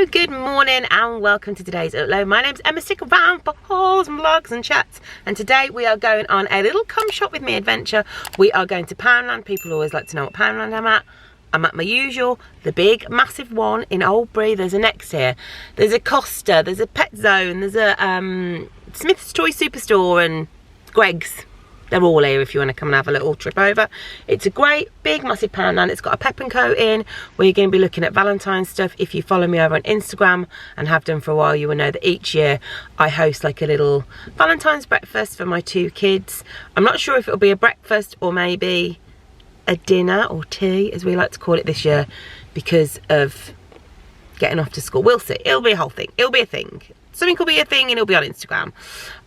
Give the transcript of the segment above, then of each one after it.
Hello, good morning and welcome to today's upload. My name's Emma, stick around for hauls and vlogs and chats, and today we are going on a little come shop with me adventure. We are going to Poundland. People always like to know what Poundland I'm at. I'm at my usual, the big massive one in Oldbury. There's a Next here, there's a Costa, there's a Pet Zone, there's a Smith's Toy Superstore and Greg's. They're all here if you want to come and have a little trip over. It's a great big massive Poundland. It's got a Pep & Co in where you're going to be looking at Valentine stuff. If you follow me over on Instagram and have done for a while, you will know that each year I host like a little Valentine's breakfast for my two kids. I'm not sure if it'll be a breakfast or maybe a dinner or tea, as we like to call it this year, because of getting off to school. We'll see. It'll be a whole thing. It'll be a thing. Something could be a thing and it'll be on Instagram.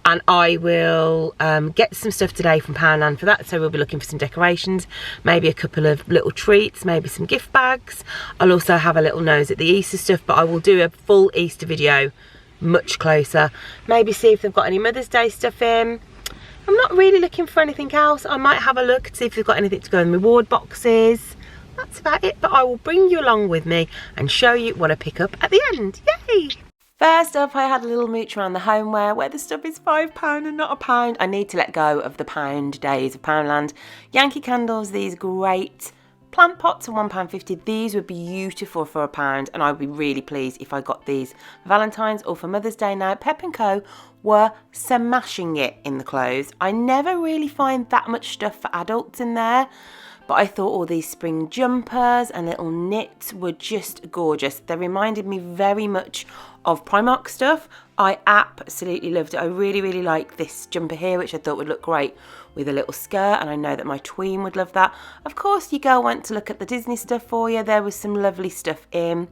And I will get some stuff today from Poundland for that. So we'll be looking for some decorations, maybe a couple of little treats, maybe some gift bags. I'll also have a little nose at the Easter stuff, but I will do a full Easter video much closer. Maybe see if they've got any Mother's Day stuff in. I'm not really looking for anything else. I might have a look to see if they've got anything to go in reward boxes. That's about it, but I will bring you along with me and show you what I pick up at the end. Yay! First up, I had a little mooch around the Homeware where the stuff is £5 and not £1. I need to let go of the pound days of Poundland. Yankee candles, these great plant pots are £1.50. These would be beautiful for £1 and I would be really pleased if I got these for Valentine's or for Mother's Day now. Pep & Co were smashing it in the clothes. I never really find that much stuff for adults in there, but I thought all these spring jumpers and little knits were just gorgeous. They reminded me very much of Primark stuff. I absolutely loved it. I really like this jumper here, which I thought would look great with a little skirt, and I know that my tween would love that. Of course, your girl went to look at the Disney stuff for you. There was some lovely stuff in.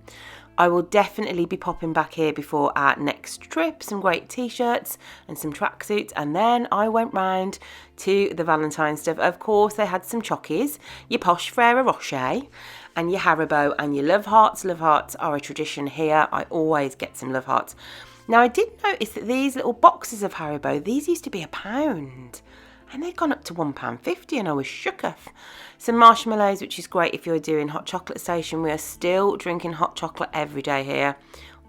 I will definitely be popping back here before our next trip. Some great t-shirts and some tracksuits. And then I went round to the Valentine stuff. Of course, they had some chockies, your posh Ferrero Rocher and your Haribo, and your Love Hearts. Love Hearts are a tradition here. I always get some Love Hearts. Now, I did notice that these little boxes of Haribo, these used to be £1. And they've gone up to £1.50 and I was shook off. Some marshmallows, which is great if you're doing hot chocolate station. We are still drinking hot chocolate every day here.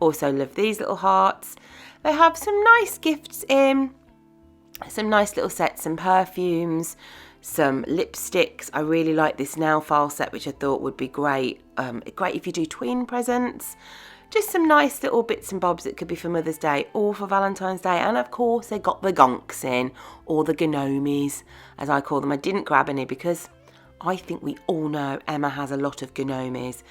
Also love these little hearts. They have some nice gifts in. Some nice little sets, some perfumes, some lipsticks. I really like this nail file set, which I thought would be great. Great if you do tween presents. Just some nice little bits and bobs that could be for Mother's Day or for Valentine's Day. And of course, they got the gonks in, or the gnomies, as I call them. I didn't grab any because I think we all know Emma has a lot of gnomies.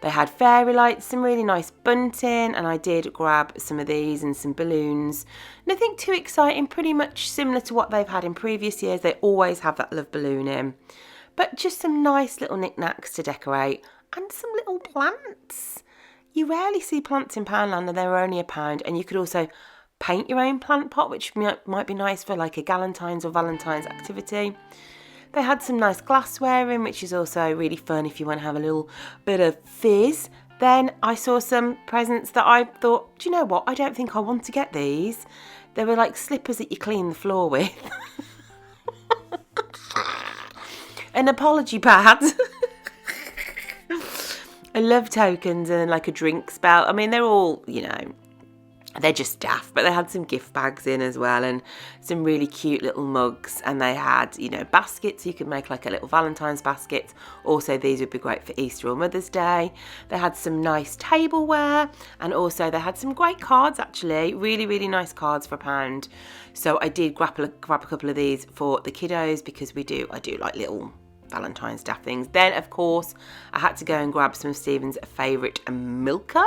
They had fairy lights, some really nice bunting, and I did grab some of these and some balloons. Nothing too exciting, pretty much similar to what they've had in previous years. They always have that love balloon in. But just some nice little knickknacks to decorate and some little plants. You rarely see plants in Poundland and they're only £1, and you could also paint your own plant pot, which might be nice for like a Galentine's or Valentine's activity. They had some nice glassware in, which is also really fun if you want to have a little bit of fizz. Then I saw some presents that I thought, do you know what? I don't think I want to get these. They were like slippers that you clean the floor with. An apology pad. I love tokens and like a drink spout. I mean, they're all, you know, they're just daft, but they had some gift bags in as well and some really cute little mugs, and they had, you know, baskets. You could make like a little Valentine's basket. Also, these would be great for Easter or Mother's Day. They had some nice tableware, and also they had some great cards, actually, really nice cards for £1. So I did grab a couple of these for the kiddos because I do like little Valentine's daft things. Then of course I had to go and grab some of Stephen's favourite Milka,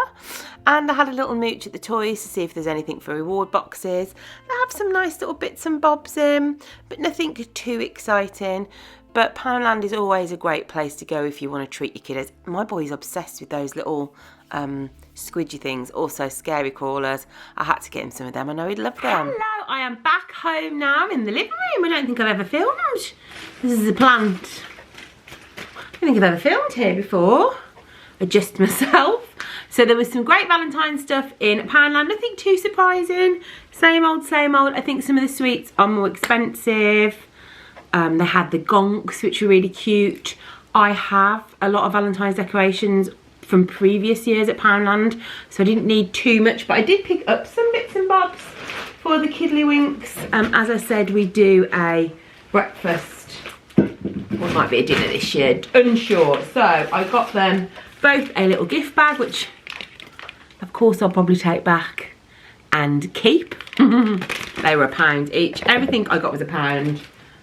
and I had a little mooch at the toys to see if there's anything for reward boxes. They have some nice little bits and bobs in, but nothing too exciting. But Poundland is always a great place to go if you want to treat your kiddos. My boy's obsessed with those little squidgy things, also scary crawlers. I had to get him some of them. I know he'd love them. Hello, I am back home now in the living room. I don't think I've ever filmed. This is a plant. I don't think I've ever filmed here before. Adjust myself. So there was some great Valentine stuff in Poundland. Nothing too surprising. Same old, same old. I think some of the sweets are more expensive. They had the gonks, which were really cute. I have a lot of Valentine's decorations from previous years at Poundland, so I didn't need too much, but I did pick up some bits and bobs for the kiddlywinks. As I said, we do a breakfast, or it might be a dinner this year, unsure. So I got them both a little gift bag, which of course I'll probably take back and keep. They were £1 each. Everything I got was £1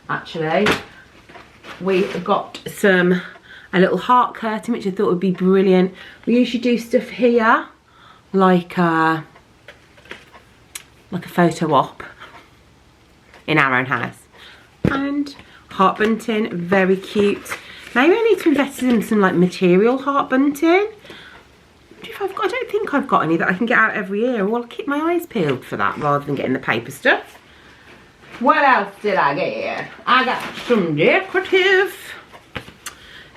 actually. We got a little heart curtain, which I thought would be brilliant. We usually do stuff here like a photo op in our own house. And heart bunting, very cute. Maybe I need to invest in some like material heart bunting. I don't think I've got any that I can get out every year. Well, I'll keep my eyes peeled for that rather than getting the paper stuff. What else did I get? I got some decorative,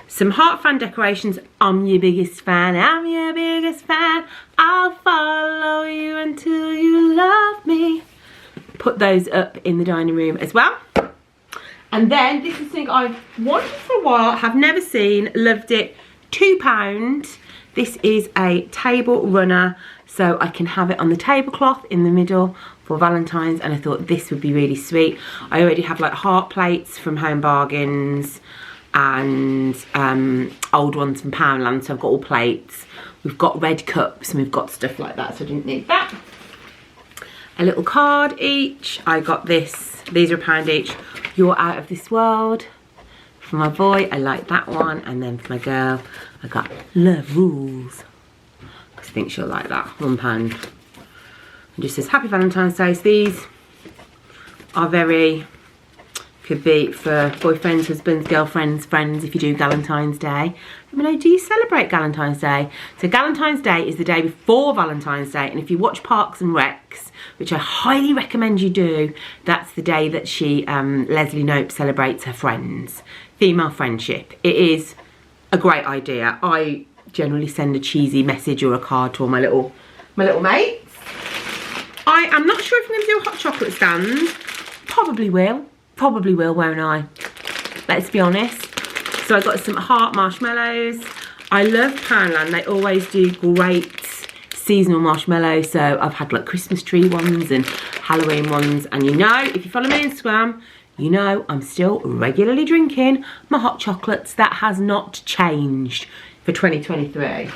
some heart fan decorations. I'm your biggest fan. I'm your biggest fan. I'll follow you until you love me. Put those up in the dining room as well. And then this is something I've wanted for a while, have never seen, loved it. £2. This is a table runner, so I can have it on the tablecloth in the middle for Valentine's, and I thought this would be really sweet. I already have like heart plates from Home Bargains and old ones from Poundland, so I've got all plates. We've got red cups and we've got stuff like that, so I didn't need that. A little card each. I got this, these are £1 each. You're out of this world. For my boy, I like that one, and then for my girl, I got love rules. I think she'll like that, £1. It just says Happy Valentine's Day. So these are very, could be for boyfriends, husbands, girlfriends, friends, if you do Valentine's Day. I mean, do you celebrate Valentine's Day? So Valentine's Day is the day before Valentine's Day, and if you watch Parks and Recs, which I highly recommend you do, that's the day that Leslie Knope celebrates her friends, female friendship. It is a great idea. I generally send a cheesy message or a card to all my little mates. I am not sure if I'm going to do a hot chocolate stand. Probably will, won't I? Let's be honest. So I got some heart marshmallows. I love Poundland. They always do great seasonal marshmallows. So I've had like Christmas tree ones and Halloween ones. And you know, if you follow me on Instagram, you know I'm still regularly drinking my hot chocolates. That has not changed for 2023.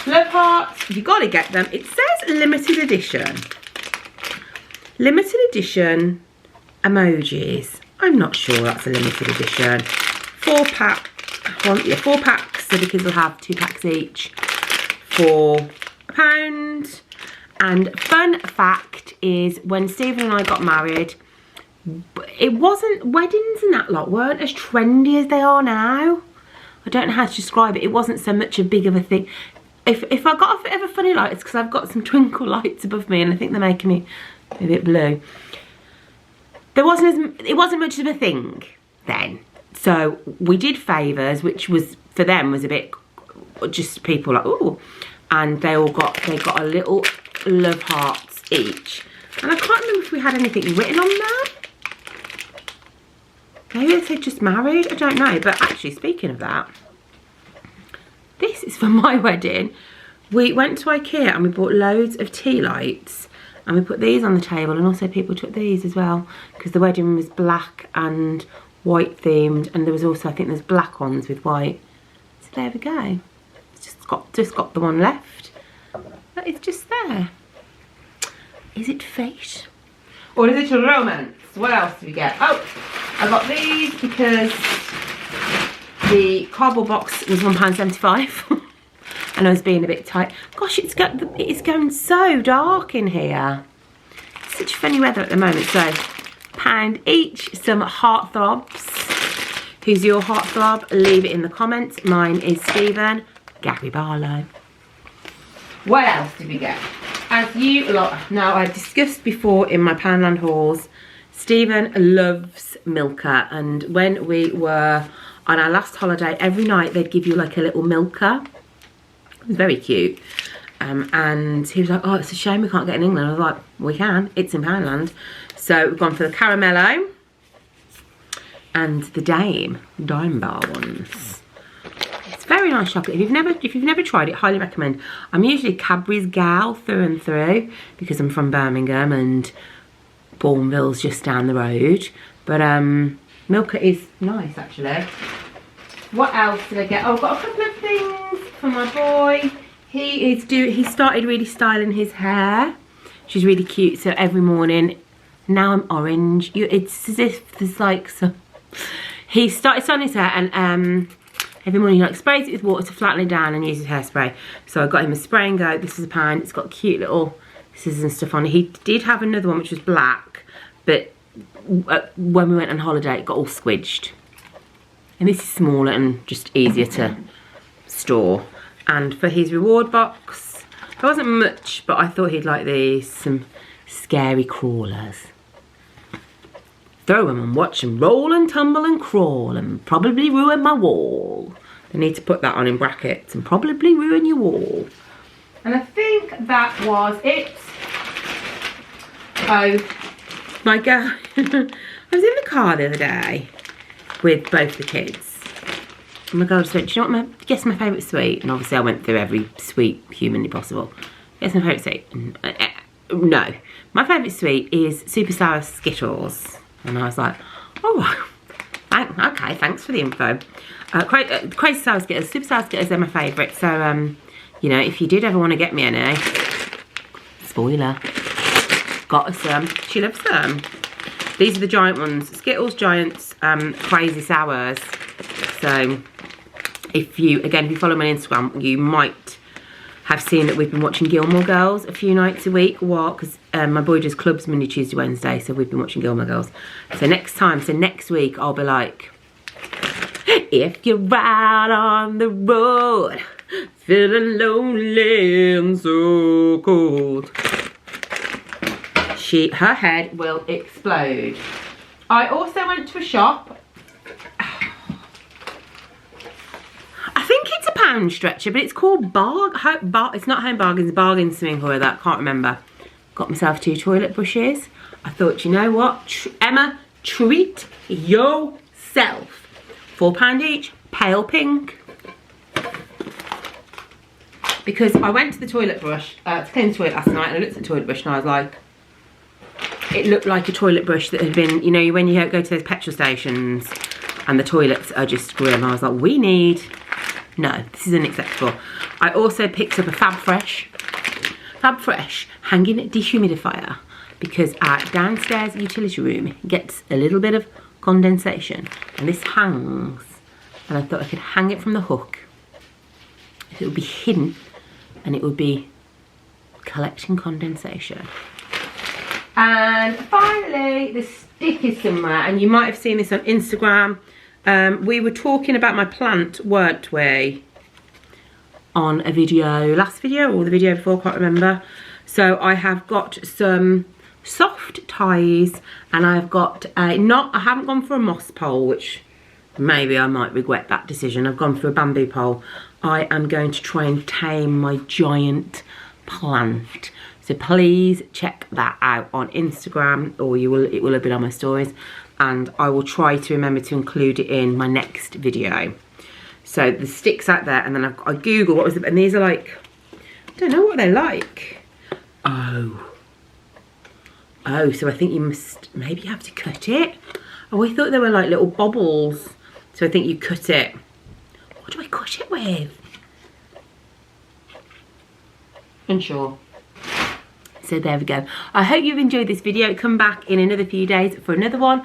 Love hearts, you gotta get them. It says limited edition. Limited edition emojis. I'm not sure that's a limited edition. 4-pack, 4 packs, so the kids will have 2 packs each for £1. And fun fact is, when Stephen and I got married, it wasn't, weddings and that lot weren't as trendy as they are now. I don't know how to describe it. It wasn't so much a big of a thing. If I got a bit of a funny light, it's because I've got some twinkle lights above me and I think they're making me a bit blue. It wasn't much of a thing then. So we did favours, which was, for them, was a bit just people like, ooh. And they got a little love hearts each. And I can't remember if we had anything written on there. Maybe they said just married, I don't know. But actually, speaking of that, this is for my wedding. We went to IKEA and we bought loads of tea lights. And we put these on the table, and also people took these as well. Because the wedding was black and white themed. And there was also, I think there's black ones with white. So there we go. It's just got the one left. But it's just there. Is it fate? Or is it a romance? What else do we get? Oh, I got these because the cardboard box was £1.75 and I was being a bit tight. Gosh, it's going so dark in here. It's such funny weather at the moment. So, £1 each, some heartthrobs. Who's your heartthrob? Leave it in the comments. Mine is Stephen, Gary Barlow. What else did we get? As you lot, now I discussed before in my Poundland hauls, Stephen loves Milka, and when we were on our last holiday, every night they'd give you like a little Milka. It was very cute. And he was like, oh, it's a shame we can't get it in England. I was like, we can, it's in Poundland. So we've gone for the Caramello and the Dime Bar ones. It's very very nice chocolate. If you've never tried it, highly recommend. I'm usually a Cadbury's gal through and through because I'm from Birmingham and Bourneville's just down the road. But Milka is nice actually. What else did I get? Oh, I've got a couple of things for my boy. He started really styling his hair. She's really cute. So every morning, now I'm orange. It's as if there's like some. He started styling his hair and every morning he like sprays it with water to flatten it down and uses hairspray. So I got him a spray and go. This is a pan. It's got cute little scissors and stuff on it. He did have another one which was black, but when we went on holiday, it got all squidged. And this is smaller and just easier to store. And for his reward box, there wasn't much, but I thought he'd like these, some scary crawlers. Throw them and watch them roll and tumble and crawl and probably ruin my wall. I need to put that on in brackets and probably ruin your wall. And I think that was it. Oh, my girl, I was in the car the other day with both the kids. And my girl just went, do you know what, guess my favourite sweet? And obviously I went through every sweet humanly possible. Guess my favourite sweet? No. My favourite sweet is super sour Skittles. And I was like, oh, okay, thanks for the info. Crazy sour Skittles, super sour Skittles, they're my favourite. So, you know, if you did ever want to get me any, spoiler, got us some. She loves them. These are the giant ones. Skittles, Giants, Crazy Sours. So, if you follow me on Instagram, you might have seen that we've been watching Gilmore Girls a few nights a week. What? Because my boy does clubs Monday, Tuesday, Wednesday, so we've been watching Gilmore Girls. So next week, I'll be like, if you're out on the road, feeling lonely and so cold, her head will explode. I also went to a shop. I think it's a pound stretcher, but it's called it's not Home Bargains, Bargains something or that, can't remember. Got myself 2 toilet brushes. I thought, you know what, Emma, treat yourself. £4 each, pale pink. Because I went to the toilet brush, to clean the toilet last night, and I looked at the toilet brush and I was like, it looked like a toilet brush that had been, you know, when you go to those petrol stations and the toilets are just grim. I was like, no, this is unacceptable. I also picked up a Fab Fresh hanging dehumidifier because our downstairs utility room gets a little bit of condensation and this hangs, and I thought I could hang it from the hook. It would be hidden and it would be collecting condensation. And finally, the stick is somewhere, and you might have seen this on Instagram. We were talking about my plant, weren't we? On a video, last video or the video before, can't remember. So I have got some soft ties, and I've got I haven't gone for a moss pole, which maybe I might regret that decision. I've gone for a bamboo pole. I am going to try and tame my giant plant. So please check that out on Instagram, or it will have been on my stories, and I will try to remember to include it in my next video. So the sticks out there, and then I Google what was it, and these are like, I don't know what they're like. Oh, so I think you must maybe have to cut it. Oh, I thought they were like little bobbles. So I think you cut it. What do I cut it with? Unsure. So there we go. I hope you've enjoyed this video. Come back in another few days for another one.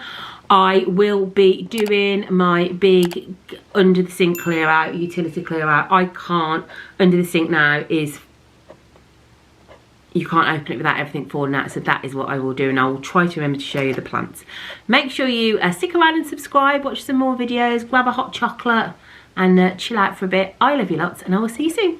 I will be doing my big under the sink clear out, utility clear out. I can't, under the sink now is, you can't open it without everything falling out. So that is what I will do, and I will try to remember to show you the plants. Make sure you stick around and subscribe, watch some more videos, grab a hot chocolate and chill out for a bit. I love you lots, and I will see you soon.